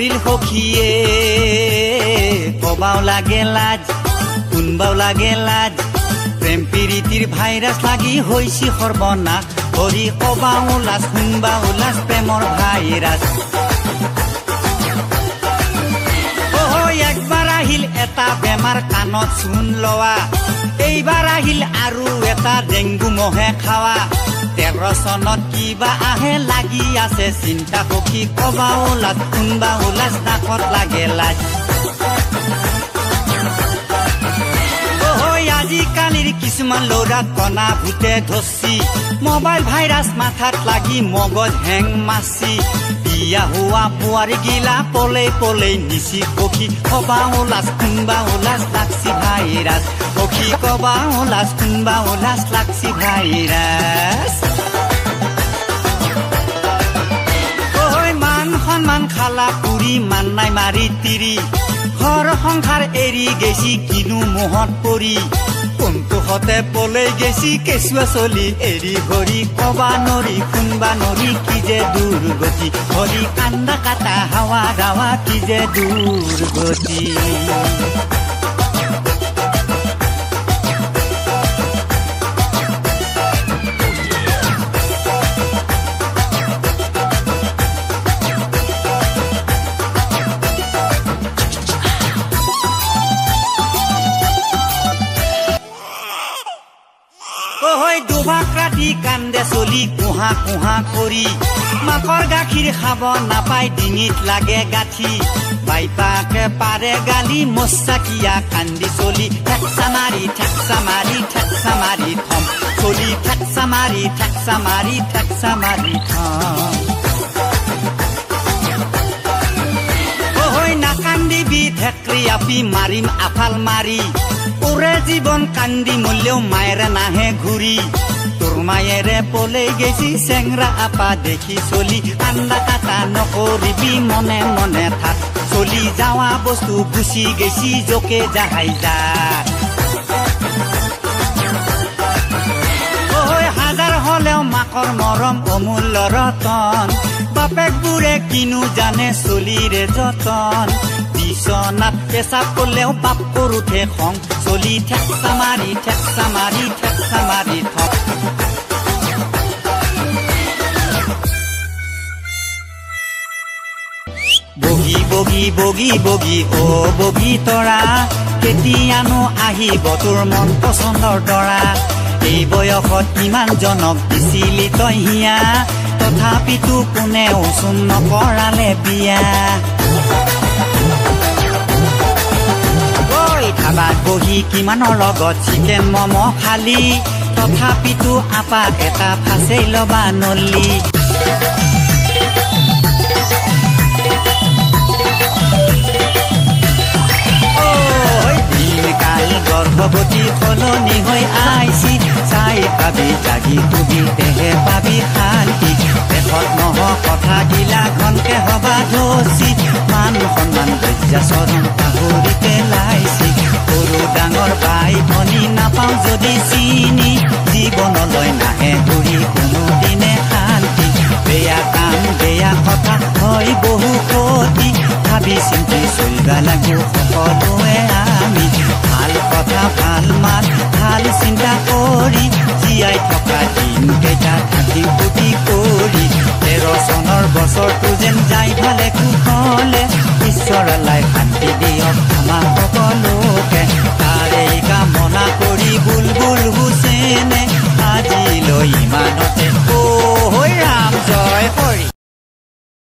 কৰিল সখীয়ে কবাও লাগে লাজ কোনবাও লাগে লাজ প্ৰেম প্ৰীতিৰ ভাইৰাছ লাগি হৈছি সৰ্বনাশ হৰি কবাও লাজ কোনবাও লাজ প্ৰেমৰ ভাইৰাছ একবাৰ আহিল এটা বেমাৰ কাণত চূণ লোৱা এইবাৰ আহিল আৰু এটা ডেংগু মহে খাৱা 13 চনত কিবা আহে লাগি আছে চিন্তা সখী কবাও লাজ কোনবাও লাজ নাকত লাগে লাজ আজিকালিৰ কিছুমান ল'ৰা কণা ভূতে ধচি মোবাইল ভাইৰাছ মাথাত লাগি মগজ হেং মাছি বিয়া হোৱা বোৱাৰী গিলা পলে পলে নিচি সখী কবাও লাজ কোনবাও লাজ লাগছি ভাইৰাছ সখী কবাও লাজ কোনবাও লাজ লাগছি ভাইৰাছ মান সন্মান খালা পুৰি মান নাই মাৰি তিৰি ঘৰ সংসাৰ এৰি গেছি কিনো মোহত পৰি কোনটো হতে পলে গেছি কেঁচুৱা চলি এৰি ঘৰি কবা নৰি কোনবা নৰি কি যে দুৰ্গতি হৰি কান্দা কাটা হাৱা গাৱা কি যে দুৰ্গতি দুভাগ ৰাতি কান্দে চলি কুহা কুহা কৰি মাকৰ গাখীৰ খাব নাপাই ডিঙিত লাগে গাঠি বাইপাকে পাৰে গালি মস্তাকিয়া কান্দি চলি ঠেকচা মাৰি ঠেকচা মাৰি ঠেকচা মাৰি থম চলি ঠেকচা মাৰি ঠেকচা মাৰি ঠেকচা মাৰি থম নাকান্দিবি ঠেকৰি আপি মাৰিম আফাল মাৰি ওৰে জীৱন কান্দি মূল্যও মায়েৰে নাহে ঘূৰি তোৰ মায়েৰে পলে গেছি চেংৰা আপা দেখি চলি কান্দা কাটা নকৰিবি মনে মনে থাক চলি যাৱা বস্তু গুচি গেছি জকে যাহাই যা হাজাৰ হলেও মাকৰ মৰম অমূল্য ৰতন বাপেক বোৰে কিনো জানে চলিৰে যতন বিচনাত পেচাব কৰিলেও বাপ কৰোঁতে খং চলি ঠেকচা মাৰি ঠেকচা মাৰি ঠেকচা মাৰি থক বগী বগী বগী বগী অ বগী তৰা কেতিয়ানো আহিব তোৰ মন পচন্দৰ তৰা এই বয়সত কিমান জনক দিছিলি তই হিয়া তথাপিতো কোনেও চোন নকৰালে বিয়া ধাবাত বহি কিমানৰ লগত চিকেন মম খালি তথাপিতো আপা এটা ফাঁচেই লবা নলি দিনকাল গৰ্ভৱতী সলনি হৈ আইছি চাই পাবি জাগি তুবি তেহে পাবি শান্তি দেশত নহ কথা গিলা ঘনকে হবা ধচি মান সন্মান লজ্জা চৰণ পাহৰি পেলাইছি সৰু ডাঙৰ ভাই ভনী নাপাওঁ যদি চিনি জীৱনলৈ নাহে ঘূৰি কোনোদিনে শান্তি বেয়া কাম বেয়া কথা হয় বহু ক্ষতি ভাবি চিন্তি চলিবা লাগো সকলোৱে আমি ভাল কথা ভাল মাত ভাল চিন্তা কৰি জীয়াই থকা দিনকেইটা থাকি ফুটি কৰি 13 চনৰ বছৰটো যেন যাই ভালে কুশলে ঈশ্বৰলৈ শান্তি দিয়ক আমাৰ সকলো